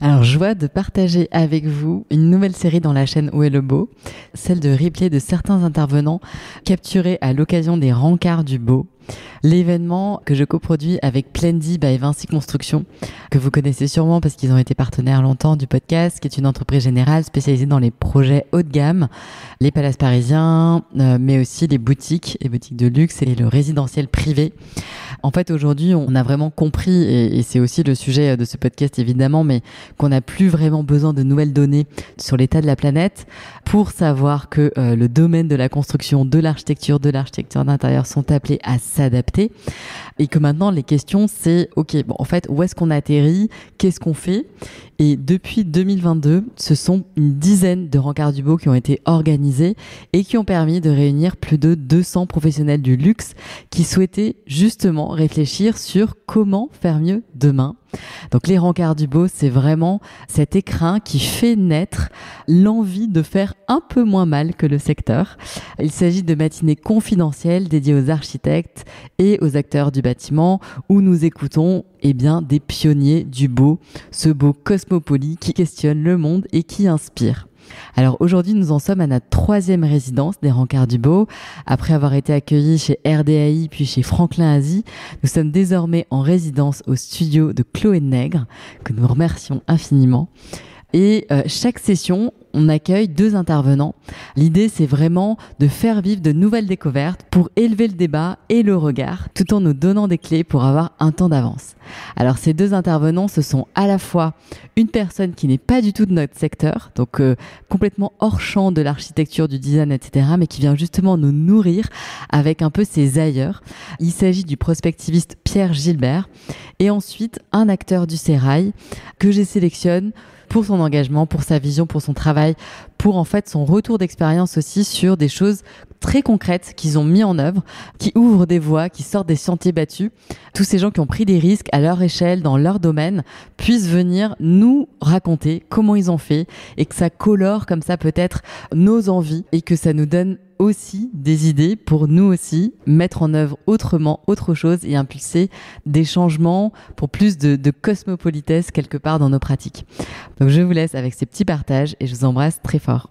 Alors, joie de partager avec vous une nouvelle série dans la chaîne Où est le beau, celle de replay de certains intervenants capturés à l'occasion des Rencarts du Beau, l'événement que je coproduis avec Plendy by Vinci Construction, que vous connaissez sûrement parce qu'ils ont été partenaires longtemps du podcast, qui est une entreprise générale spécialisée dans les projets haut de gamme, les palaces parisiens, mais aussi les boutiques de luxe et le résidentiel privé. En fait, aujourd'hui, on a vraiment compris, et c'est aussi le sujet de ce podcast évidemment, mais qu'on n'a plus vraiment besoin de nouvelles données sur l'état de la planète pour savoir que le domaine de la construction, de l'architecture d'intérieur sont appelés à s'adapter et que maintenant les questions c'est ok, bon en fait où est-ce qu'on atterrit, qu'est-ce qu'on fait? Et depuis 2022, ce sont une dizaine de rencarts du beau qui ont été organisés et qui ont permis de réunir plus de 200 professionnels du luxe qui souhaitaient justement réfléchir sur comment faire mieux demain. Donc les rencarts du beau, c'est vraiment cet écrin qui fait naître l'envie de faire un peu moins mal que le secteur. Il s'agit de matinées confidentielles dédiées aux architectes et aux acteurs du bâtiment où nous écoutons des pionniers du beau, ce beau cosmopolite qui questionne le monde et qui inspire. Alors aujourd'hui, nous en sommes à notre 3e résidence des Rencarts du Beau. Après avoir été accueillis chez RDAI puis chez Franklin Asie, nous sommes désormais en résidence au studio de Chloé Nègre, que nous remercions infiniment. Et chaque session, on accueille 2 intervenants. L'idée, c'est vraiment de faire vivre de nouvelles découvertes pour élever le débat et le regard, tout en nous donnant des clés pour avoir un temps d'avance. Alors, ces 2 intervenants, ce sont à la fois une personne qui n'est pas du tout de notre secteur, donc complètement hors champ de l'architecture, du design, etc., mais qui vient justement nous nourrir avec un peu ses ailleurs. Il s'agit du prospectiviste Pierre Gilbert et ensuite un acteur du sérail que je sélectionne pour son engagement, pour sa vision, pour son travail, pour en fait son retour d'expérience aussi sur des choses très concrètes qu'ils ont mis en œuvre, qui ouvrent des voies, qui sortent des sentiers battus. Tous ces gens qui ont pris des risques à leur échelle, dans leur domaine, puissent venir nous raconter comment ils ont fait et que ça colore comme ça peut-être nos envies et que ça nous donne aussi des idées pour nous aussi mettre en œuvre autrement, autre chose et impulser des changements pour plus de cosmopolitesse quelque part dans nos pratiques. Donc je vous laisse avec ces petits partages et je vous embrasse très fort.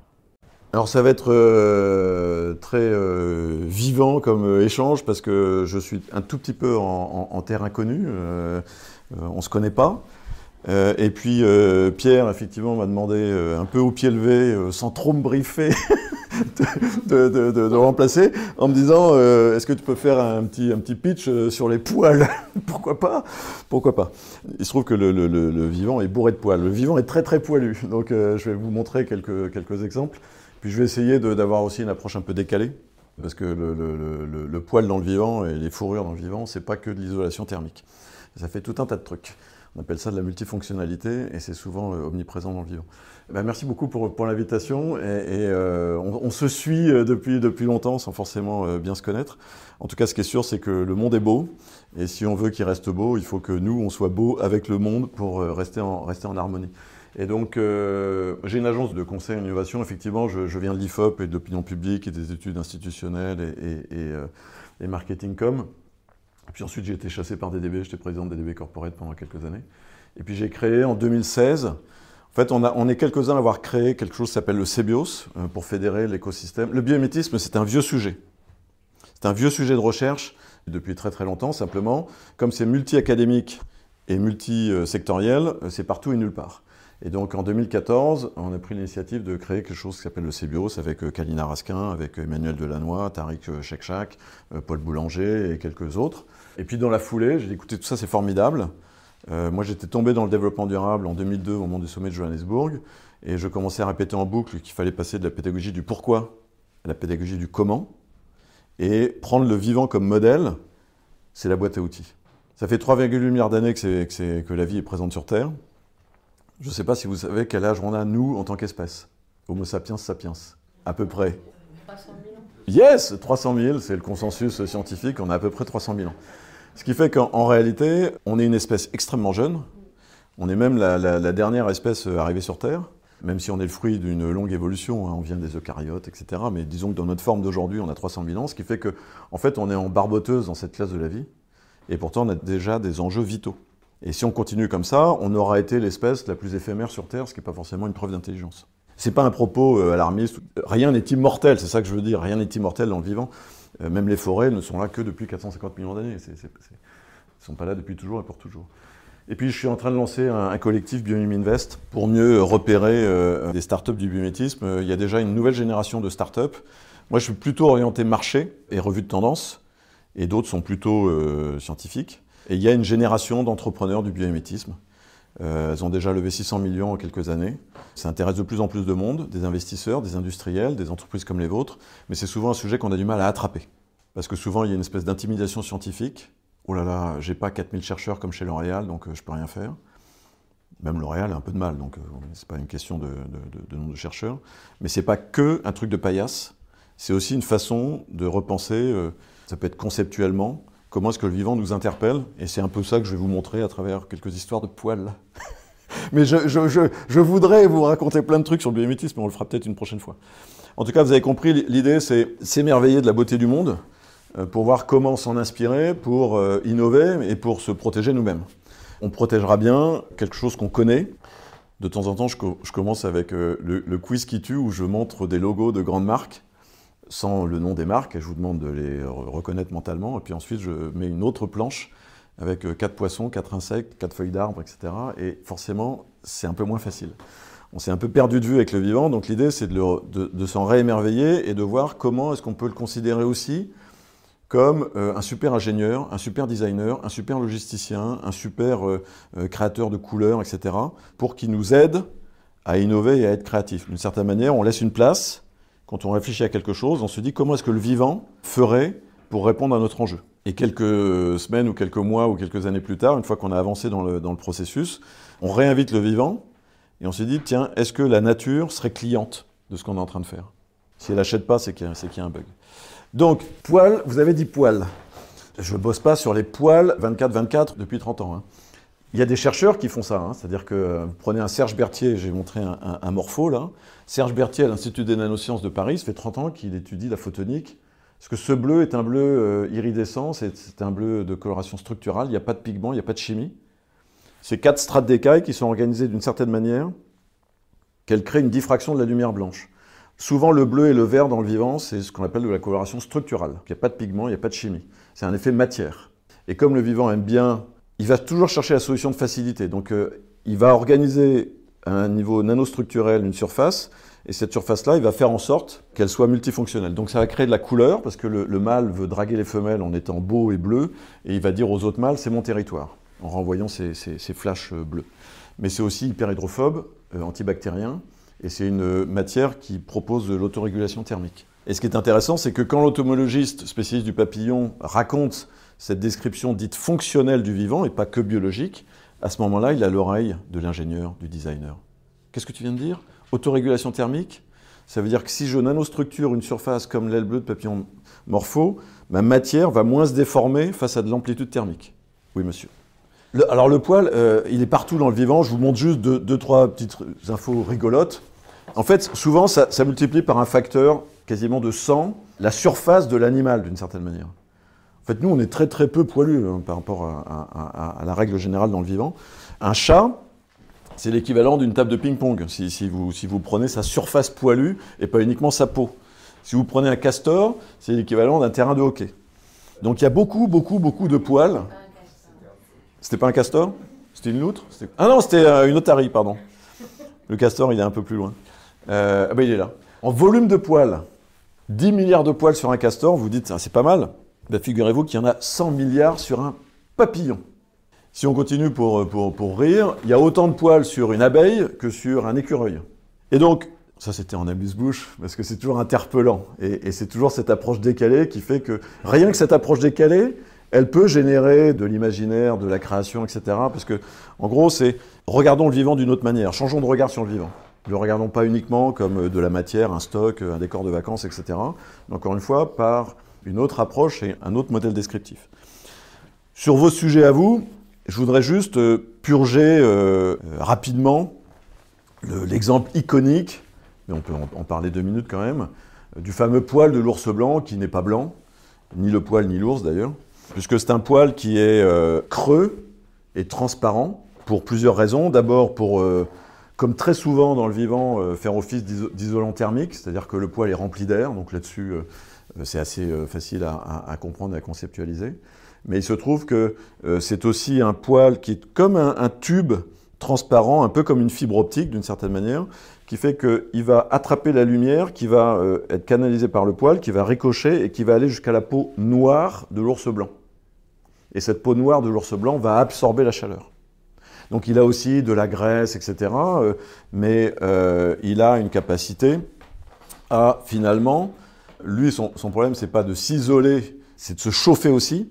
Alors ça va être très vivant comme échange parce que je suis un tout petit peu en terre inconnue, on ne se connaît pas. Et puis Pierre effectivement m'a demandé un peu au pied levé, sans trop me briefer, de remplacer en me disant est-ce que tu peux faire un petit pitch sur les poils? Pourquoi pas? Il se trouve que le vivant est bourré de poils. Le vivant est très très poilu, donc je vais vous montrer quelques exemples. Puis je vais essayer d'avoir aussi une approche un peu décalée, parce que le poil dans le vivant et les fourrures dans le vivant, c'est pas que de l'isolation thermique. Ça fait tout un tas de trucs. On appelle ça de la multifonctionnalité et c'est souvent omniprésent dans le vivant. Merci beaucoup pour l'invitation on se suit depuis longtemps sans forcément bien se connaître. En tout cas, ce qui est sûr, c'est que le monde est beau et si on veut qu'il reste beau, il faut que nous, on soit beau avec le monde pour rester en harmonie. Et donc, j'ai une agence de conseil en innovation. Effectivement, je viens de l'IFOP et de l'opinion publique et des études institutionnelles et marketing com. Puis ensuite, j'ai été chassé par DDB, j'étais président de DDB Corporate pendant quelques années. Et puis j'ai créé en 2016, en fait on est quelques-uns à avoir créé quelque chose qui s'appelle le CBIOS, pour fédérer l'écosystème. Le biomimétisme, c'est un vieux sujet. C'est un vieux sujet de recherche depuis très très longtemps, simplement. Comme c'est multi-académique et multi-sectoriel, c'est partout et nulle part. Et donc en 2014, on a pris l'initiative de créer quelque chose qui s'appelle le CBIOS avec Kalina Raskin, avec Emmanuel Delannoy, Tariq Chekchak, Paul Boulanger et quelques autres. Et puis dans la foulée, j'ai dit écoutez, tout ça c'est formidable. Moi j'étais tombé dans le développement durable en 2002 au moment du sommet de Johannesburg et je commençais à répéter en boucle qu'il fallait passer de la pédagogie du pourquoi à la pédagogie du comment. Et prendre le vivant comme modèle, c'est la boîte à outils. Ça fait 3,8 milliards d'années que la vie est présente sur Terre. Je ne sais pas si vous savez quel âge on a, nous, en tant qu'espèce. Homo sapiens sapiens, à peu près. 300 000 ans. Yes, 300 000, c'est le consensus scientifique, on a à peu près 300 000 ans. Ce qui fait qu'en réalité, on est une espèce extrêmement jeune. On est même la dernière espèce arrivée sur Terre, même si on est le fruit d'une longue évolution, hein, on vient des eucaryotes, etc. Mais disons que dans notre forme d'aujourd'hui, on a 300 000 ans, ce qui fait qu'en fait, on est en barboteuse dans cette classe de la vie, et pourtant on a déjà des enjeux vitaux. Et si on continue comme ça, on aura été l'espèce la plus éphémère sur Terre, ce qui n'est pas forcément une preuve d'intelligence. C'est pas un propos alarmiste. Rien n'est immortel, c'est ça que je veux dire. Rien n'est immortel dans le vivant. Même les forêts ne sont là que depuis 450 millions d'années. Ils ne sont pas là depuis toujours et pour toujours. Et puis je suis en train de lancer un collectif Biomimetic Invest pour mieux repérer des startups du biomimétisme. Il y a déjà une nouvelle génération de startups. Moi je suis plutôt orienté marché et revue de tendance, et d'autres sont plutôt scientifiques. Et il y a une génération d'entrepreneurs du biomimétisme. Elles ont déjà levé 600 millions en quelques années. Ça intéresse de plus en plus de monde, des investisseurs, des industriels, des entreprises comme les vôtres. Mais c'est souvent un sujet qu'on a du mal à attraper. Parce que souvent, il y a une espèce d'intimidation scientifique. Oh là là, j'ai pas 4000 chercheurs comme chez L'Oréal, donc je peux rien faire. Même L'Oréal a un peu de mal, donc c'est pas une question de nombre de chercheurs. Mais c'est pas que un truc de paillasse. C'est aussi une façon de repenser, ça peut être conceptuellement, comment est-ce que le vivant nous interpelle. Et c'est un peu ça que je vais vous montrer à travers quelques histoires de poils. Mais je voudrais vous raconter plein de trucs sur le biomimétisme, mais on le fera peut-être une prochaine fois. En tout cas, vous avez compris, l'idée c'est s'émerveiller de la beauté du monde, pour voir comment s'en inspirer, pour innover et pour se protéger nous-mêmes. On protégera bien quelque chose qu'on connaît. De temps en temps, je commence avec le quiz qui tue, où je montre des logos de grandes marques, sans le nom des marques, et je vous demande de les reconnaître mentalement. Et puis ensuite, je mets une autre planche avec 4 poissons, 4 insectes, 4 feuilles d'arbres, etc. Et forcément, c'est un peu moins facile. On s'est un peu perdu de vue avec le vivant, donc l'idée, c'est de s'en réémerveiller et de voir comment est-ce qu'on peut le considérer aussi comme un super ingénieur, un super designer, un super logisticien, un super créateur de couleurs, etc., pour qu'il nous aide à innover et à être créatif. D'une certaine manière, on laisse une place. Quand on réfléchit à quelque chose, on se dit comment est-ce que le vivant ferait pour répondre à notre enjeu. Et quelques semaines ou quelques mois ou quelques années plus tard, une fois qu'on a avancé dans le processus, on réinvite le vivant et on se dit, tiens, est-ce que la nature serait cliente de ce qu'on est en train de faire? Si elle n'achète pas, c'est qu'il y a un bug. Donc, poils, vous avez dit poils. Je ne bosse pas sur les poils 24-24 depuis 30 ans. Hein. Il y a des chercheurs qui font ça, hein. C'est-à-dire que vous prenez un Serge Berthier, j'ai montré un morpho là. Serge Berthier à l'Institut des nanosciences de Paris, ça fait 30 ans qu'il étudie la photonique. Parce que ce bleu est un bleu iridescent, c'est un bleu de coloration structurale, il n'y a pas de pigment, il n'y a pas de chimie. C'est 4 strates d'écailles qui sont organisées d'une certaine manière qu'elles créent une diffraction de la lumière blanche. Souvent, le bleu et le vert dans le vivant, c'est ce qu'on appelle de la coloration structurale. Il n'y a pas de pigment, il n'y a pas de chimie. C'est un effet matière. Et comme le vivant aime bien, il va toujours chercher la solution de facilité. Donc, il va organiser à un niveau nanostructurel une surface, et cette surface-là, il va faire en sorte qu'elle soit multifonctionnelle. Donc, ça va créer de la couleur, parce que le mâle veut draguer les femelles en étant beau et bleu, et il va dire aux autres mâles, c'est mon territoire, en renvoyant ces flashs bleus. Mais c'est aussi hyper hydrophobe, antibactérien, et c'est une matière qui propose de l'autorégulation thermique. Et ce qui est intéressant, c'est que quand l'entomologiste spécialiste du papillon raconte cette description dite fonctionnelle du vivant, et pas que biologique, à ce moment-là, il a l'oreille de l'ingénieur, du designer. Qu'est-ce que tu viens de dire? Autorégulation thermique? Ça veut dire que si je nanostructure une surface comme l'aile bleue de papillon morpho, ma matière va moins se déformer face à de l'amplitude thermique. Oui, monsieur. Alors le poil, il est partout dans le vivant. Je vous montre juste deux, trois petites infos rigolotes. En fait, souvent, ça multiplie par un facteur quasiment de 100 la surface de l'animal, d'une certaine manière. En fait, nous, on est très très peu poilus hein, par rapport à la règle générale dans le vivant. Un chat, c'est l'équivalent d'une table de ping-pong, si vous prenez sa surface poilue et pas uniquement sa peau. Si vous prenez un castor, c'est l'équivalent d'un terrain de hockey. Donc il y a beaucoup de poils. C'était pas un castor? C'était une loutre? Ah non, c'était une otarie, pardon. Le castor, il est un peu plus loin. Ben, il est là. En volume de poils, 10 milliards de poils sur un castor, vous dites, ah, c'est pas mal. Ben, figurez-vous qu'il y en a 100 milliards sur un papillon. Si on continue pour rire, il y a autant de poils sur une abeille que sur un écureuil. Et donc, ça c'était en amuse-bouche, parce que c'est toujours interpellant. Et c'est toujours cette approche décalée qui fait que, rien que cette approche décalée, elle peut générer de l'imaginaire, de la création, etc. Parce que, en gros, c'est regardons le vivant d'une autre manière, changeons de regard sur le vivant. Ne le regardons pas uniquement comme de la matière, un stock, un décor de vacances, etc. Mais encore une fois, par une autre approche et un autre modèle descriptif. Sur vos sujets à vous, je voudrais juste purger rapidement l'exemple iconique, mais on peut en parler 2 minutes quand même, du fameux poil de l'ours blanc qui n'est pas blanc, ni le poil ni l'ours d'ailleurs, puisque c'est un poil qui est creux, est transparent pour plusieurs raisons. D'abord pour, comme très souvent dans le vivant, faire office d'isolant thermique, c'est-à-dire que le poil est rempli d'air, donc là-dessus c'est assez facile à comprendre et à conceptualiser. Mais il se trouve que c'est aussi un poil qui est comme un tube transparent, un peu comme une fibre optique d'une certaine manière, qui fait qu'il va attraper la lumière, qui va être canalisée par le poil, qui va ricocher et qui va aller jusqu'à la peau noire de l'ours blanc. Et cette peau noire de l'ours blanc va absorber la chaleur. Donc il a aussi de la graisse, etc. Mais il a une capacité à finalement, lui son problème c'est pas de s'isoler, c'est de se chauffer aussi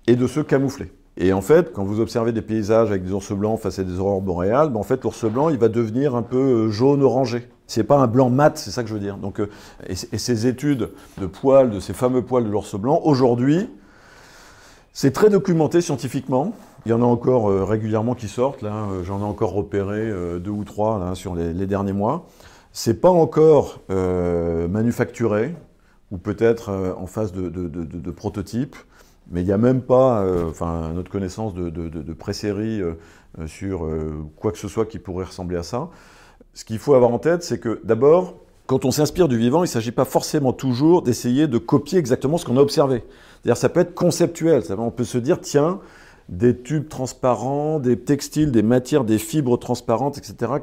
et de se camoufler. Et en fait, quand vous observez des paysages avec des ours blancs face à des aurores boréales, en fait, l'ours blanc, il va devenir un peu jaune-orangé. C'est pas un blanc mat, c'est ça que je veux dire. Donc, et ces études de poils, de ces fameux poils de l'ours blanc, aujourd'hui, c'est très documenté scientifiquement. Il y en a encore régulièrement qui sortent. Là, j'en ai encore repéré 2 ou 3 là, sur les derniers mois. C'est pas encore manufacturé, ou peut-être en phase de prototype. Mais il n'y a même pas, à notre connaissance, de pré-série sur quoi que ce soit qui pourrait ressembler à ça. Ce qu'il faut avoir en tête, c'est que d'abord, quand on s'inspire du vivant, il ne s'agit pas forcément toujours d'essayer de copier exactement ce qu'on a observé. C'est-à-dire ça peut être conceptuel. On peut se dire, tiens, des tubes transparents, des textiles, des matières, des fibres transparentes, etc.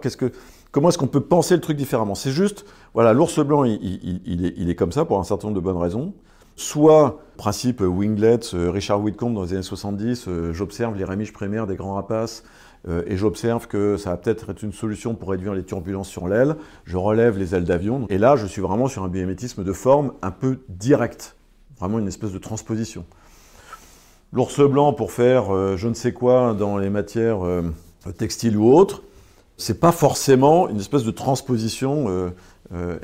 Comment est-ce qu'on peut penser le truc différemment? C'est juste, voilà, l'ours blanc, il est comme ça pour un certain nombre de bonnes raisons. Soit, principe Winglets, Richard Whitcomb dans les années 70, j'observe les rémiges primaires des grands rapaces et j'observe que ça va peut-être être une solution pour réduire les turbulences sur l'aile, je relève les ailes d'avion, et là je suis vraiment sur un biomimétisme de forme un peu direct, vraiment une espèce de transposition. L'ours blanc pour faire je ne sais quoi dans les matières textiles ou autres, c'est pas forcément une espèce de transposition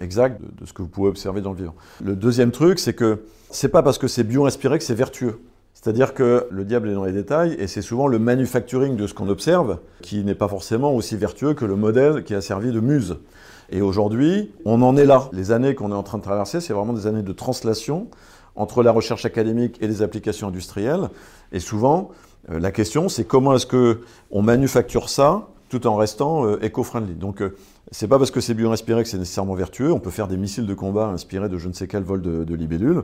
exacte de ce que vous pouvez observer dans le vivant. Le deuxième truc, c'est que c'est pas parce que c'est bio-inspiré que c'est vertueux. C'est-à-dire que le diable est dans les détails, et c'est souvent le manufacturing de ce qu'on observe qui n'est pas forcément aussi vertueux que le modèle qui a servi de muse. Et aujourd'hui, on en est là. Les années qu'on est en train de traverser, c'est vraiment des années de translation entre la recherche académique et les applications industrielles. Et souvent, la question, c'est comment est-ce qu'on manufacture ça tout en restant éco-friendly. Donc, c'est pas parce que c'est bio-inspiré que c'est nécessairement vertueux. On peut faire des missiles de combat inspirés de je ne sais quel vol de libellules.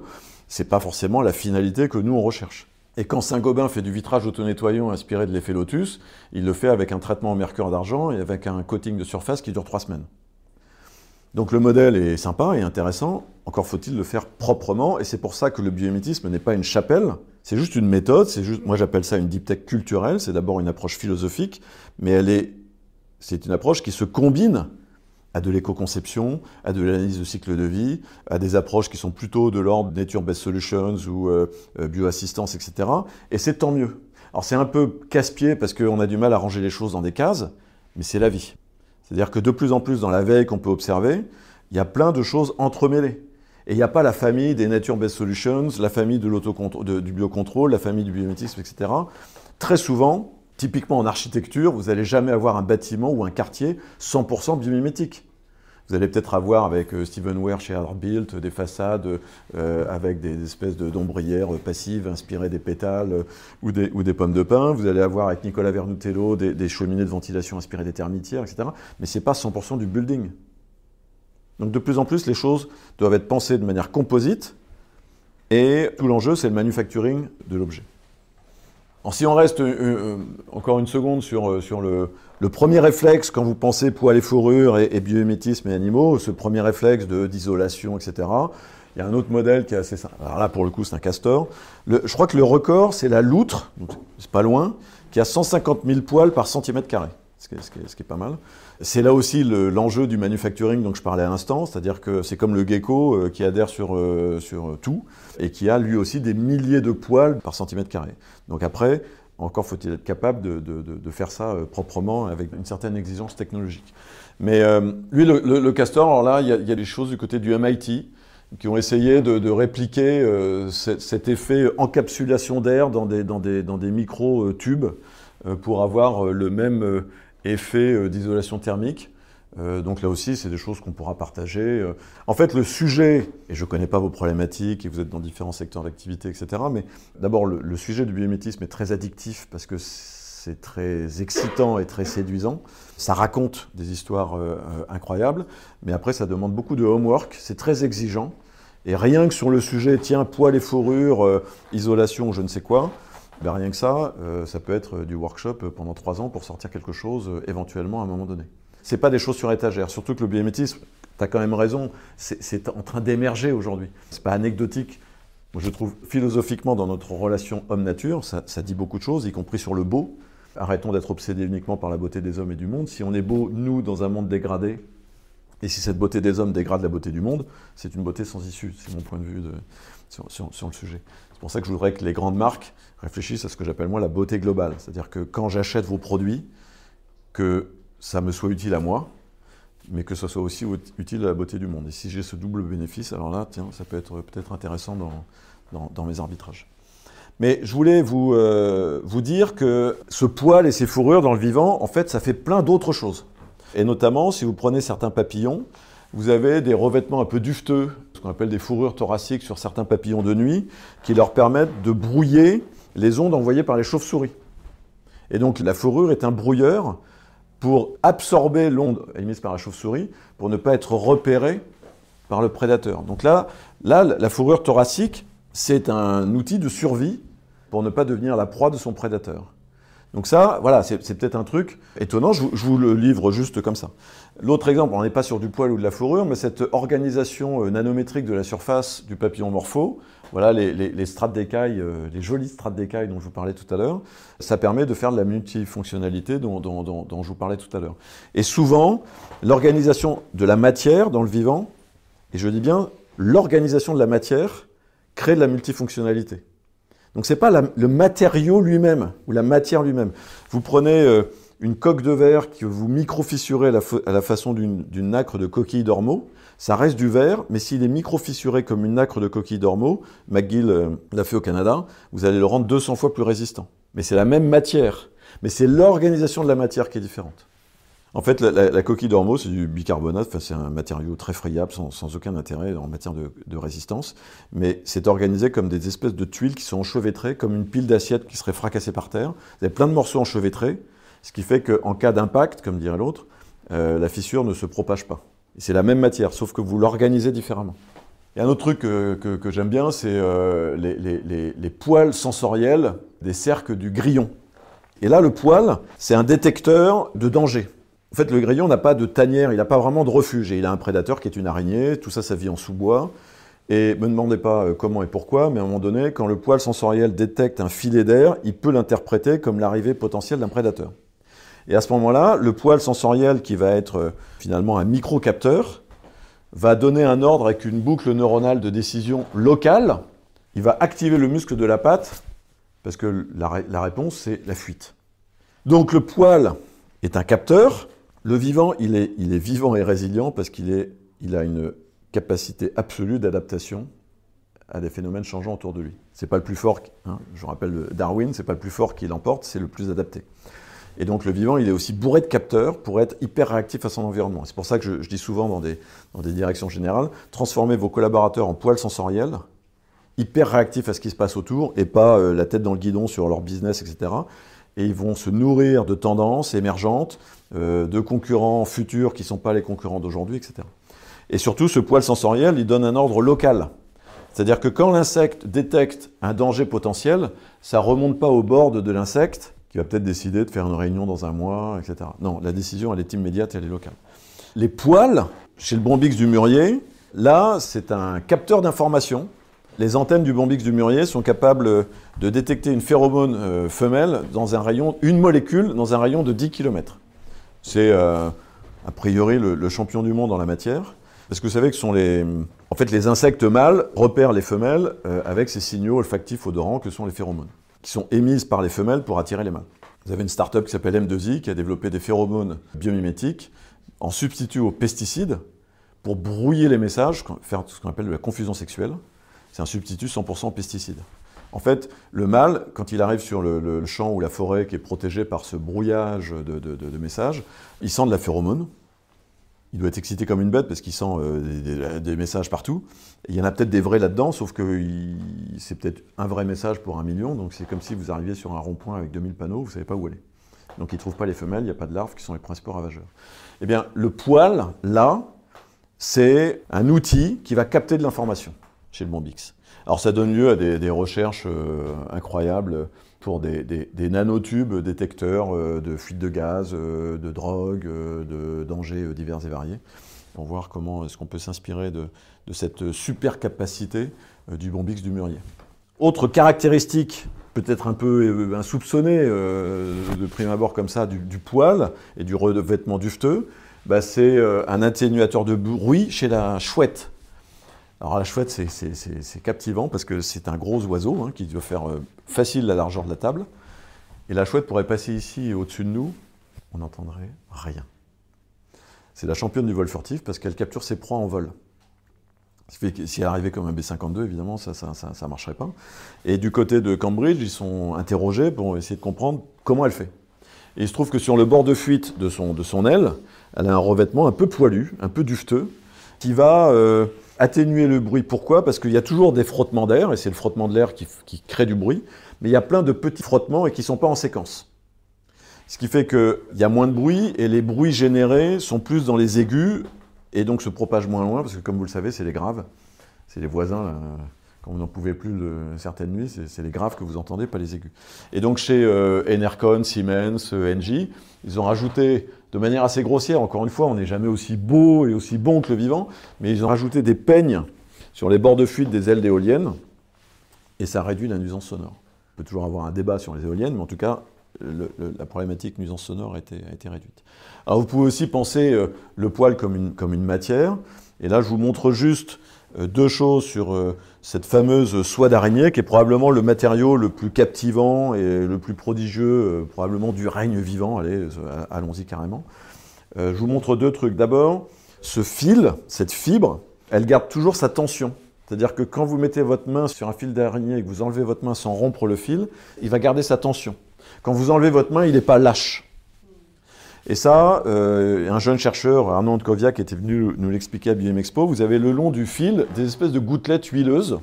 C'est pas forcément la finalité que nous, on recherche. Et quand Saint-Gobain fait du vitrage auto-nettoyant inspiré de l'effet Lotus, il le fait avec un traitement au mercure d'argent et avec un coating de surface qui dure 3 semaines. Donc le modèle est sympa et intéressant, encore faut-il le faire proprement, et c'est pour ça que le biomimétisme n'est pas une chapelle, c'est juste une méthode, moi j'appelle ça une deep tech culturelle, c'est d'abord une approche philosophique, mais c'est une approche qui se combine à de l'éco-conception, à de l'analyse de cycle de vie, à des approches qui sont plutôt de l'ordre nature-based solutions ou bioassistance, etc. Et c'est tant mieux. Alors c'est un peu casse-pied parce qu'on a du mal à ranger les choses dans des cases, mais c'est la vie. C'est-à-dire que de plus en plus dans la veille qu'on peut observer, il y a plein de choses entremêlées. Et il n'y a pas la famille des nature-based solutions, la famille du biocontrôle, la famille du biomimétisme, etc. Très souvent, typiquement en architecture, vous n'allez jamais avoir un bâtiment ou un quartier 100% biomimétique. Vous allez peut-être avoir avec Stephen Ware chez Art-Built des façades avec des espèces d'ombrières passives inspirées des pétales ou des pommes de pin. Vous allez avoir avec Nicola Vernutello des cheminées de ventilation inspirées des termitières, etc. Mais ce n'est pas 100% du building. Donc de plus en plus, les choses doivent être pensées de manière composite et tout l'enjeu, c'est le manufacturing de l'objet. Alors, si on reste encore une seconde sur le premier réflexe, quand vous pensez poils et fourrures et biomimétisme et animaux, ce premier réflexe d'isolation, etc., il y a un autre modèle qui est assez simple. Alors là, pour le coup, c'est un castor. Je crois que le record, c'est la loutre, donc c'est pas loin, qui a 150 000 poils par centimètre carré, ce qui est pas mal. C'est là aussi l'enjeu du manufacturing dont je parlais à l'instant, c'est-à-dire que c'est comme le gecko qui adhère sur tout et qui a lui aussi des milliers de poils par centimètre carré. Donc après, encore faut-il être capable de faire ça proprement avec une certaine exigence technologique. Mais lui, le castor, alors là, il y a des choses du côté du MIT qui ont essayé de répliquer cet effet encapsulation d'air dans des micro-tubes pour avoir le même effet d'isolation thermique. Donc là aussi, c'est des choses qu'on pourra partager. En fait, le sujet, et je ne connais pas vos problématiques, et vous êtes dans différents secteurs d'activité, etc., mais d'abord, le sujet du biomimétisme est très addictif parce que c'est très excitant et très séduisant. Ça raconte des histoires incroyables, mais après ça demande beaucoup de homework, c'est très exigeant. Et rien que sur le sujet, tiens, poils et fourrure, isolation, je ne sais quoi, ben rien que ça, ça peut être du workshop pendant 3 ans pour sortir quelque chose éventuellement à un moment donné. C'est pas des choses sur étagère, surtout que le biomimétisme, tu as quand même raison, c'est en train d'émerger aujourd'hui. C'est pas anecdotique. Moi, je trouve philosophiquement dans notre relation homme-nature, ça dit beaucoup de choses, y compris sur le beau. Arrêtons d'être obsédés uniquement par la beauté des hommes et du monde. Si on est beau, nous, dans un monde dégradé, et si cette beauté des hommes dégrade la beauté du monde, c'est une beauté sans issue. C'est mon point de vue sur le sujet. C'est pour ça que je voudrais que les grandes marques réfléchissent à ce que j'appelle moi la beauté globale. C'est-à-dire que quand j'achète vos produits, que ça me soit utile à moi, mais que ce soit aussi utile à la beauté du monde. Et si j'ai ce double bénéfice, alors là, tiens, ça peut être peut-être intéressant dans mes arbitrages. Mais je voulais vous dire que ce poil et ces fourrures dans le vivant, en fait, ça fait plein d'autres choses. Et notamment, si vous prenez certains papillons, vous avez des revêtements un peu dufteux, ce qu'on appelle des fourrures thoraciques sur certains papillons de nuit, qui leur permettent de brouiller les ondes envoyées par les chauves-souris. Et donc la fourrure est un brouilleur pour absorber l'onde émise par la chauve-souris, pour ne pas être repéré par le prédateur. Donc là, la fourrure thoracique, c'est un outil de survie pour ne pas devenir la proie de son prédateur. Donc ça, voilà, c'est peut-être un truc étonnant, je vous le livre juste comme ça. L'autre exemple, on n'est pas sur du poil ou de la fourrure, mais cette organisation nanométrique de la surface du papillon morpho, voilà les strates d'écailles, les jolies strates d'écailles dont je vous parlais tout à l'heure, ça permet de faire de la multifonctionnalité dont je vous parlais tout à l'heure. Et souvent, l'organisation de la matière dans le vivant, et je dis bien l'organisation de la matière, crée de la multifonctionnalité. Donc ce n'est pas le matériau lui-même ou la matière lui-même. Vous prenez une coque de verre que vous micro-fissurez à la façon d'une nacre de coquille d'ormeau, ça reste du verre, mais s'il est micro-fissuré comme une nacre de coquille d'ormeau, McGill l'a fait au Canada, vous allez le rendre 200 fois plus résistant. Mais c'est la même matière, mais c'est l'organisation de la matière qui est différente. En fait, la coquille d'ormeau, c'est du bicarbonate, enfin, c'est un matériau très friable, sans aucun intérêt en matière de résistance, mais c'est organisé comme des espèces de tuiles qui sont enchevêtrées, comme une pile d'assiettes qui serait fracassée par terre. Vous avez plein de morceaux enchevêtrés, ce qui fait qu'en cas d'impact, comme dirait l'autre, la fissure ne se propage pas. C'est la même matière, sauf que vous l'organisez différemment. Et un autre truc que j'aime bien, c'est les poils sensoriels des cerques du grillon. Et là, le poil, c'est un détecteur de danger. En fait, le grillon n'a pas de tanière, il n'a pas vraiment de refuge. Et il a un prédateur qui est une araignée, tout ça, ça vit en sous-bois. Et ne me demandez pas comment et pourquoi, mais à un moment donné, quand le poil sensoriel détecte un filet d'air, il peut l'interpréter comme l'arrivée potentielle d'un prédateur. Et à ce moment-là, le poil sensoriel, qui va être finalement un micro-capteur, va donner un ordre avec une boucle neuronale de décision locale. Il va activer le muscle de la patte, parce que la réponse, c'est la fuite. Donc le poil est un capteur. Le vivant, il est vivant et résilient parce qu'il a une capacité absolue d'adaptation à des phénomènes changeants autour de lui. C'est pas le plus fort, hein, je rappelle Darwin, c'est pas le plus fort qui l'emporte, c'est le plus adapté. Et donc le vivant, il est aussi bourré de capteurs pour être hyper réactif à son environnement. C'est pour ça que je dis souvent dans des directions générales, transformez vos collaborateurs en poils sensoriels, hyper réactifs à ce qui se passe autour, et pas la tête dans le guidon sur leur business, etc. Et ils vont se nourrir de tendances émergentes, de concurrents futurs qui ne sont pas les concurrents d'aujourd'hui, etc. Et surtout, ce poil sensoriel, il donne un ordre local. C'est-à-dire que quand l'insecte détecte un danger potentiel, ça ne remonte pas au bord de l'insecte, qui va peut-être décider de faire une réunion dans un mois, etc. Non, la décision, elle est immédiate et elle est locale. Les poils, chez le bombix du mûrier, là, c'est un capteur d'information. Les antennes du bombix du mûrier sont capables de détecter une phéromone femelle dans un rayon, une molécule dans un rayon de 10 km. C'est a priori le champion du monde en la matière, parce que vous savez que les insectes mâles repèrent les femelles avec ces signaux olfactifs odorants que sont les phéromones, qui sont émises par les femelles pour attirer les mâles. Vous avez une start-up qui s'appelle M2I qui a développé des phéromones biomimétiques en substitut aux pesticides pour brouiller les messages, faire ce qu'on appelle de la confusion sexuelle. C'est un substitut 100% pesticide. En fait, le mâle, quand il arrive sur le champ ou la forêt qui est protégé par ce brouillage de messages, il sent de la phéromone. Il doit être excité comme une bête parce qu'il sent des messages partout. Et il y en a peut-être des vrais là-dedans, sauf que c'est peut-être un vrai message pour 1 million. Donc c'est comme si vous arriviez sur un rond-point avec 2000 panneaux, vous ne savez pas où aller. Donc ils ne trouvent pas les femelles, il n'y a pas de larves qui sont les principaux ravageurs. Eh bien, le poil, là, c'est un outil qui va capter de l'information chez le Bombyx. Alors ça donne lieu à des recherches incroyables pour des nanotubes détecteurs de fuite de gaz, de drogue, de dangers divers et variés, pour voir comment est-ce qu'on peut s'inspirer de cette super capacité du Bombyx du mûrier. Autre caractéristique, peut-être un peu insoupçonnée de prime abord comme ça, du poil et du revêtement dufteux, bah, c'est un atténuateur de bruit chez la chouette. Alors la chouette, c'est captivant parce que c'est un gros oiseau hein, qui doit faire facile la largeur de la table. Et la chouette pourrait passer ici au-dessus de nous, on n'entendrait rien. C'est la championne du vol furtif parce qu'elle capture ses proies en vol. Si elle arrivait comme un B-52, évidemment, ça ne marcherait pas. Et du côté de Cambridge, ils sont interrogés pour essayer de comprendre comment elle fait. Et il se trouve que sur le bord de fuite de son aile, elle a un revêtement un peu poilu, un peu dufteux, qui va atténuer le bruit. Pourquoi? Parce qu'il y a toujours des frottements d'air, et c'est le frottement de l'air qui crée du bruit, mais il y a plein de petits frottements et qui ne sont pas en séquence. Ce qui fait qu'il y a moins de bruit, et les bruits générés sont plus dans les aigus, et donc se propagent moins loin, parce que comme vous le savez, c'est les graves, c'est les voisins, là, quand vous n'en pouvez plus certaines nuits, c'est les graves que vous entendez, pas les aigus. Et donc chez Enercon, Siemens, Engie, ils ont rajouté de manière assez grossière, encore une fois, on n'est jamais aussi beau et aussi bon que le vivant, mais ils ont rajouté des peignes sur les bords de fuite des ailes d'éoliennes, et ça réduit la nuisance sonore. On peut toujours avoir un débat sur les éoliennes, mais en tout cas, la problématique nuisance sonore a été réduite. Alors vous pouvez aussi penser le poil comme une matière, et là je vous montre juste deux choses sur cette fameuse soie d'araignée, qui est probablement le matériau le plus captivant et le plus prodigieux, probablement du règne vivant. Allez, allons-y carrément. Je vous montre deux trucs. D'abord, ce fil, cette fibre, elle garde toujours sa tension. C'est-à-dire que quand vous mettez votre main sur un fil d'araignée et que vous enlevez votre main sans rompre le fil, il va garder sa tension. Quand vous enlevez votre main, il n'est pas lâche. Et ça, un jeune chercheur, Arnaud Antkowiak, était venu nous l'expliquer à Biomexpo. Vous avez le long du fil des espèces de gouttelettes huileuses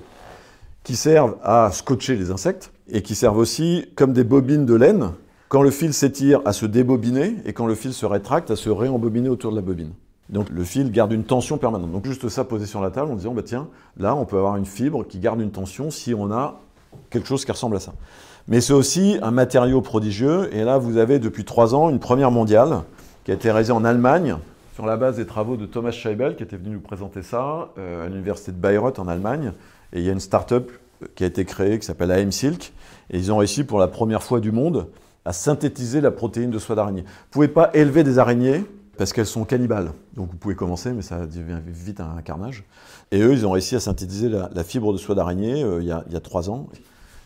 qui servent à scotcher les insectes et qui servent aussi comme des bobines de laine. Quand le fil s'étire, à se débobiner, et quand le fil se rétracte, à se réembobiner autour de la bobine. Donc le fil garde une tension permanente. Donc juste ça posé sur la table en disant, bah, tiens, là on peut avoir une fibre qui garde une tension si on a quelque chose qui ressemble à ça. Mais c'est aussi un matériau prodigieux, et là vous avez depuis 3 ans une première mondiale qui a été réalisée en Allemagne, sur la base des travaux de Thomas Scheibel, qui était venu nous présenter ça, à l'université de Bayreuth en Allemagne, et il y a une start-up qui a été créée qui s'appelle AM Silk, et ils ont réussi pour la première fois du monde à synthétiser la protéine de soie d'araignée. Vous ne pouvez pas élever des araignées, parce qu'elles sont cannibales. Donc vous pouvez commencer, mais ça devient vite un carnage. Et eux, ils ont réussi à synthétiser la fibre de soie d'araignée il y a 3 ans.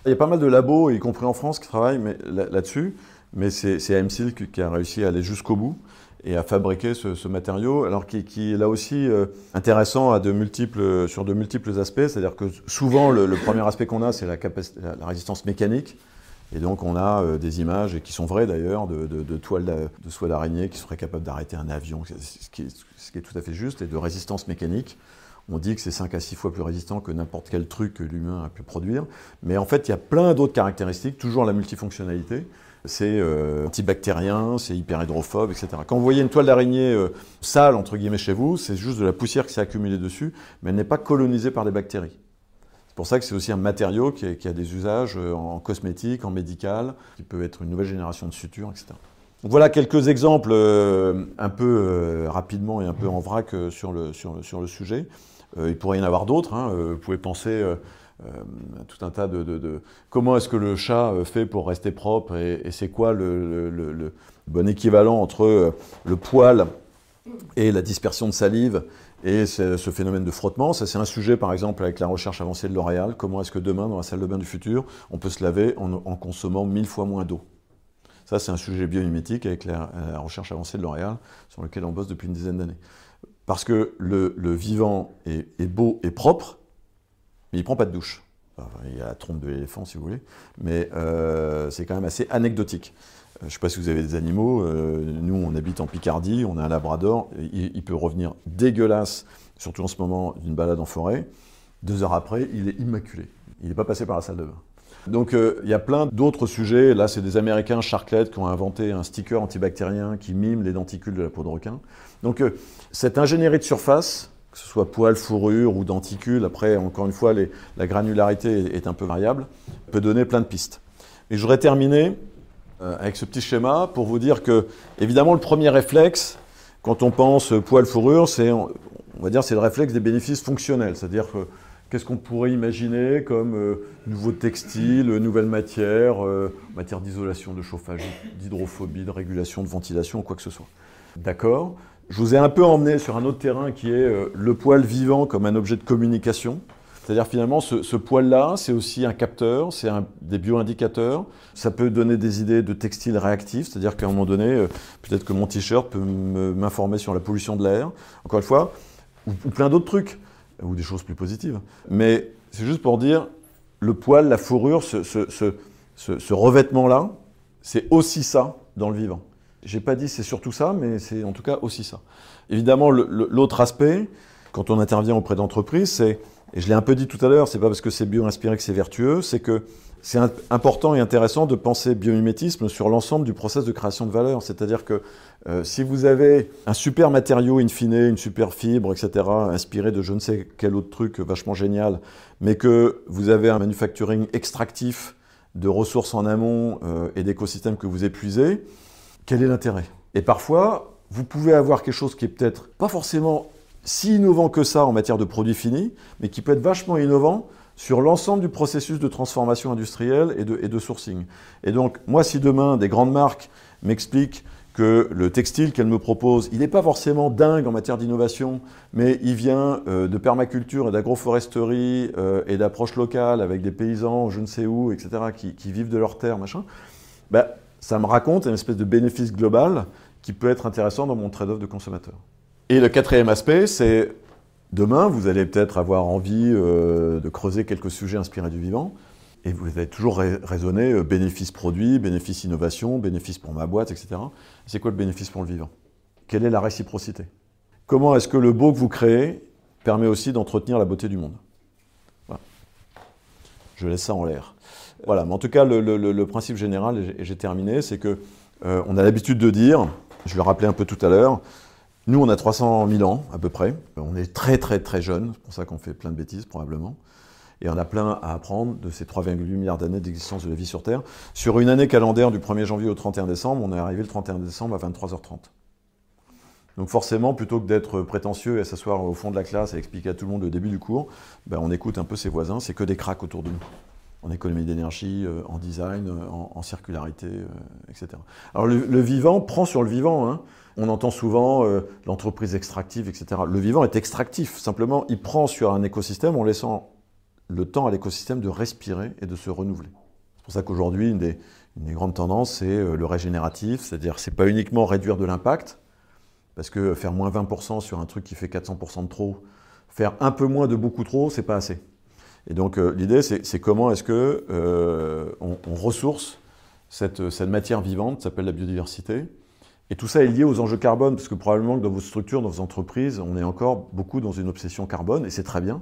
Il y a pas mal de labos, y compris en France, qui travaillent là-dessus, mais c'est AM Silk qui a réussi à aller jusqu'au bout et à fabriquer ce matériau, alors qui est là aussi intéressant sur de multiples aspects. C'est-à-dire que souvent, le premier aspect qu'on a, c'est la résistance mécanique. Et donc on a des images, et qui sont vraies d'ailleurs, de toiles de soie d'araignée qui seraient capables d'arrêter un avion, ce qui est tout à fait juste, et de résistance mécanique. On dit que c'est 5 à 6 fois plus résistant que n'importe quel truc que l'humain a pu produire. Mais en fait, il y a plein d'autres caractéristiques, toujours la multifonctionnalité. C'est antibactérien, c'est hyperhydrophobe, etc. Quand vous voyez une toile d'araignée sale, entre guillemets, chez vous, c'est juste de la poussière qui s'est accumulée dessus, mais elle n'est pas colonisée par des bactéries. C'est pour ça que c'est aussi un matériau qui a des usages en cosmétique, en médical, qui peut être une nouvelle génération de sutures, etc. Donc voilà quelques exemples un peu rapidement et un peu en vrac sur le sujet. Il pourrait y en avoir d'autres. Hein. Vous pouvez penser à tout un tas de comment est-ce que le chat fait pour rester propre, et c'est quoi le bon équivalent entre le poil et la dispersion de salive et ce phénomène de frottement. Ça, c'est un sujet, par exemple, avec la recherche avancée de L'Oréal. Comment est-ce que demain, dans la salle de bain du futur, on peut se laver en consommant 1000 fois moins d'eau? Ça, c'est un sujet biomimétique avec la recherche avancée de L'Oréal, sur lequel on bosse depuis une dizaine d'années. Parce que le vivant est beau et propre, mais il ne prend pas de douche. Enfin, il y a la trompe de l'éléphant, si vous voulez, mais c'est quand même assez anecdotique. Je ne sais pas si vous avez des animaux. Nous, on habite en Picardie, on a un labrador. Il peut revenir dégueulasse, surtout en ce moment, d'une balade en forêt. 2 heures après, il est immaculé. Il n'est pas passé par la salle de bain. Donc il y a plein d'autres sujets. Là, c'est des Américains, Sharklet, qui ont inventé un sticker antibactérien qui mime les denticules de la peau de requin. Donc cette ingénierie de surface, que ce soit poils, fourrure ou denticules, après, encore une fois, la granularité est un peu variable, peut donner plein de pistes. Et je voudrais terminer avec ce petit schéma pour vous dire que, évidemment, le premier réflexe, quand on pense poils, fourrure, on va dire c'est le réflexe des bénéfices fonctionnels. C'est-à-dire que qu'est-ce qu'on pourrait imaginer comme nouveaux textiles, nouvelles matières, matières d'isolation, de chauffage, d'hydrophobie, de régulation, de ventilation, quoi que ce soit. D'accord. Je vous ai un peu emmené sur un autre terrain qui est le poil vivant comme un objet de communication. C'est-à-dire finalement, ce poil-là, c'est aussi un capteur, c'est des bioindicateurs. Ça peut donner des idées de textiles réactifs, c'est-à-dire qu'à un moment donné, peut-être que mon t-shirt peut m'informer sur la pollution de l'air, encore une fois, ou plein d'autres trucs, ou des choses plus positives. Mais c'est juste pour dire, le poil, la fourrure, ce revêtement-là, c'est aussi ça dans le vivant. J'ai pas dit c'est surtout ça, mais c'est en tout cas aussi ça. Évidemment, l'autre aspect, quand on intervient auprès d'entreprises, c'est, et je l'ai un peu dit tout à l'heure, c'est pas parce que c'est bio-inspiré que c'est vertueux, c'est que c'est important et intéressant de penser biomimétisme sur l'ensemble du process de création de valeur. C'est-à-dire que si vous avez un super matériau in fine, une super fibre, etc., inspiré de je ne sais quel autre truc vachement génial, mais que vous avez un manufacturing extractif de ressources en amont et d'écosystèmes que vous épuisez, quel est l'intérêt? Et parfois, vous pouvez avoir quelque chose qui est peut-être pas forcément si innovant que ça en matière de produits finis, mais qui peut être vachement innovant sur l'ensemble du processus de transformation industrielle et de sourcing. Et donc, moi, si demain, des grandes marques m'expliquent que le textile qu'elles me proposent, il n'est pas forcément dingue en matière d'innovation, mais il vient de permaculture et d'agroforesterie et d'approche locale avec des paysans, je ne sais où, etc., qui vivent de leur terre, machin, ben, ça me raconte une espèce de bénéfice global qui peut être intéressant dans mon trade-off de consommateur. Et le quatrième aspect, c'est demain, vous allez peut-être avoir envie de creuser quelques sujets inspirés du vivant, et vous allez toujours raisonner bénéfice produit, bénéfice innovation, bénéfice pour ma boîte, etc. C'est quoi le bénéfice pour le vivant? Quelle est la réciprocité? Comment est-ce que le beau que vous créez permet aussi d'entretenir la beauté du monde? Voilà. Je laisse ça en l'air. Voilà, mais en tout cas, le principe général, et j'ai terminé, c'est que on a l'habitude de dire, je le rappelais un peu tout à l'heure, nous, on a 300 000 ans, à peu près. On est très, très, très jeunes. C'est pour ça qu'on fait plein de bêtises, probablement. Et on a plein à apprendre de ces 3,8 milliards d'années d'existence de la vie sur Terre. Sur une année calendaire du 1er janvier au 31 décembre, on est arrivé le 31 décembre à 23h30. Donc forcément, plutôt que d'être prétentieux et à s'asseoir au fond de la classe et expliquer à tout le monde le début du cours, ben on écoute un peu ses voisins. C'est que des cracks autour de nous. En économie d'énergie, en design, en circularité, etc. Alors le vivant prend sur le vivant, hein. On entend souvent l'entreprise extractive, etc. Le vivant est extractif, simplement il prend sur un écosystème en laissant le temps à l'écosystème de respirer et de se renouveler. C'est pour ça qu'aujourd'hui, une des grandes tendances, c'est le régénératif, c'est-à-dire c'est pas uniquement réduire de l'impact, parce que faire moins 20% sur un truc qui fait 400% de trop, faire un peu moins de beaucoup trop, c'est pas assez. Et donc l'idée, c'est comment est-ce que on ressource cette matière vivante, ça s'appelle la biodiversité. Et tout ça est lié aux enjeux carbone, parce que probablement que dans vos structures, dans vos entreprises, on est encore beaucoup dans une obsession carbone, et c'est très bien.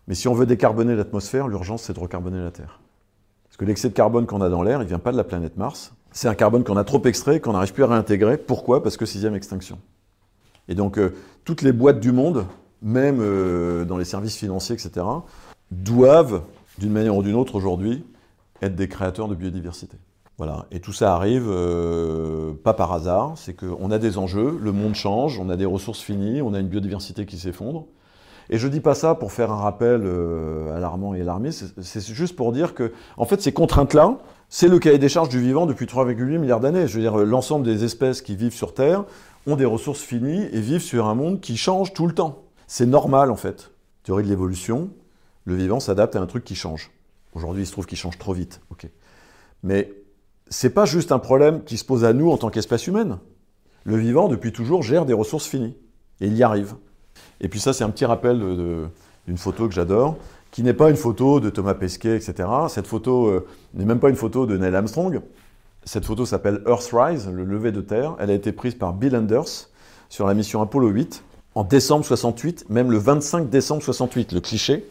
Mais si on veut décarboner l'atmosphère, l'urgence, c'est de recarboner la Terre. Parce que l'excès de carbone qu'on a dans l'air, il ne vient pas de la planète Mars. C'est un carbone qu'on a trop extrait, qu'on n'arrive plus à réintégrer. Pourquoi? Parce que 6e extinction. Et donc, toutes les boîtes du monde, même dans les services financiers, etc., doivent, d'une manière ou d'une autre aujourd'hui, être des créateurs de biodiversité. Voilà. Et tout ça arrive pas par hasard, c'est qu'on a des enjeux, le monde change, on a des ressources finies, on a une biodiversité qui s'effondre. Et je ne dis pas ça pour faire un rappel alarmant et alarmiste, c'est juste pour dire que, en fait, ces contraintes-là, c'est le cahier des charges du vivant depuis 3,8 milliards d'années. Je veux dire, l'ensemble des espèces qui vivent sur Terre ont des ressources finies et vivent sur un monde qui change tout le temps. C'est normal, en fait. Théorie de l'évolution, le vivant s'adapte à un truc qui change. Aujourd'hui, il se trouve qu'il change trop vite. Ok. Mais c'est pas juste un problème qui se pose à nous en tant qu'espèce humaine. Le vivant, depuis toujours, gère des ressources finies. Et il y arrive. Et puis ça, c'est un petit rappel d'une photo que j'adore, qui n'est pas une photo de Thomas Pesquet, etc. Cette photo n'est même pas une photo de Neil Armstrong. Cette photo s'appelle Earthrise, le lever de terre. Elle a été prise par Bill Anders sur la mission Apollo 8, en décembre 68, même le 25 décembre 68, le cliché.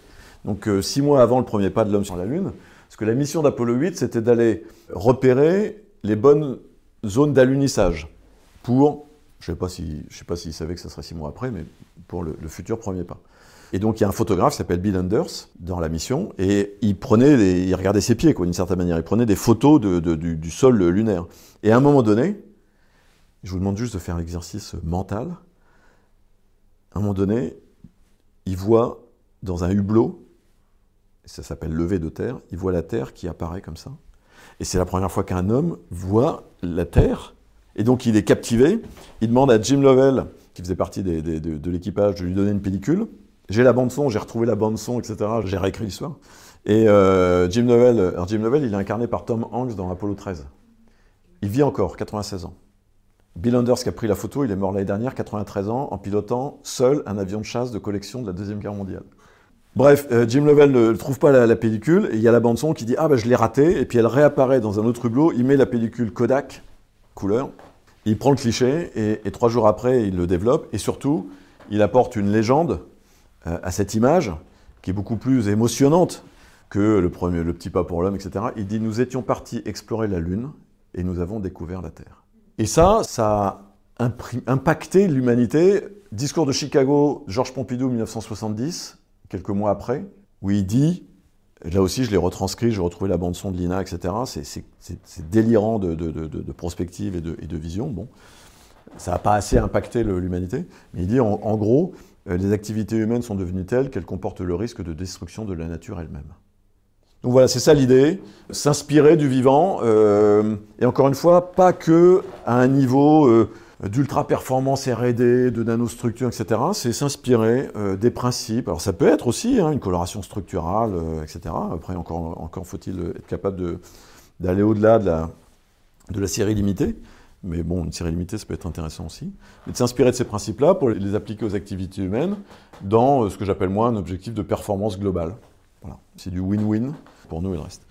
Donc 6 mois avant le premier pas de l'homme sur la Lune. Parce que la mission d'Apollo 8, c'était d'aller repérer les bonnes zones d'alunissage pour, je ne sais pas s'ils savaient que ça serait 6 mois après, mais pour le futur premier pas. Et donc il y a un photographe qui s'appelle Bill Anders dans la mission, et il regardait ses pieds, quoi, d'une certaine manière. Il prenait des photos du sol lunaire. Et à un moment donné, je vous demande juste de faire l'exercice mental. À un moment donné, il voit dans un hublot, ça s'appelle lever de terre, il voit la Terre qui apparaît comme ça. Et c'est la première fois qu'un homme voit la Terre. Et donc il est captivé. Il demande à Jim Lovell, qui faisait partie de l'équipage, de lui donner une pellicule. J'ai la bande-son, j'ai retrouvé la bande-son, etc. J'ai réécrit l'histoire. Et Jim Lovell, il est incarné par Tom Hanks dans Apollo 13. Il vit encore, 96 ans. Bill Anders, qui a pris la photo, il est mort l'année dernière, 93 ans, en pilotant seul un avion de chasse de collection de la Deuxième Guerre mondiale. Bref, Jim Lovell ne trouve pas la pellicule, et il y a la bande-son qui dit « Ah, ben je l'ai ratée », et puis elle réapparaît dans un autre hublot, il met la pellicule Kodak, couleur, il prend le cliché, et 3 jours après, il le développe, et surtout, il apporte une légende à cette image, qui est beaucoup plus émotionnante que le petit pas pour l'homme, etc. Il dit « Nous étions partis explorer la Lune, et nous avons découvert la Terre ». Et ça a impacté l'humanité. Discours de Chicago, Georges Pompidou, 1970, quelques mois après, où il dit, là aussi je l'ai retranscrit, j'ai retrouvé la bande-son de Lina, etc. C'est délirant de prospective et de vision. Bon, ça n'a pas assez impacté l'humanité, mais il dit en gros, les activités humaines sont devenues telles qu'elles comportent le risque de destruction de la nature elle-même. Donc voilà, c'est ça l'idée, s'inspirer du vivant, et encore une fois, pas que à un niveau d'ultra-performance R&D, de nanostructure, etc. C'est s'inspirer des principes. Alors ça peut être aussi une coloration structurale, etc. Après, encore faut-il être capable d'aller au-delà de la série limitée. Mais bon, une série limitée, ça peut être intéressant aussi. Mais de s'inspirer de ces principes-là pour les appliquer aux activités humaines dans ce que j'appelle moi un objectif de performance globale. Voilà. C'est du win-win pour nous et le reste.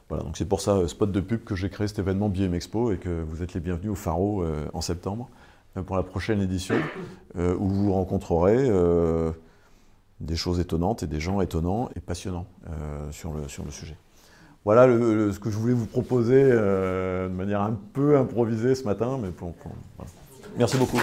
Voilà, donc c'est pour ça, spot de pub, que j'ai créé cet événement BM Expo et que vous êtes les bienvenus au Faro en septembre pour la prochaine édition où vous rencontrerez des choses étonnantes et des gens étonnants et passionnants sur le sujet. Voilà ce que je voulais vous proposer de manière un peu improvisée ce matin, mais voilà. Merci beaucoup.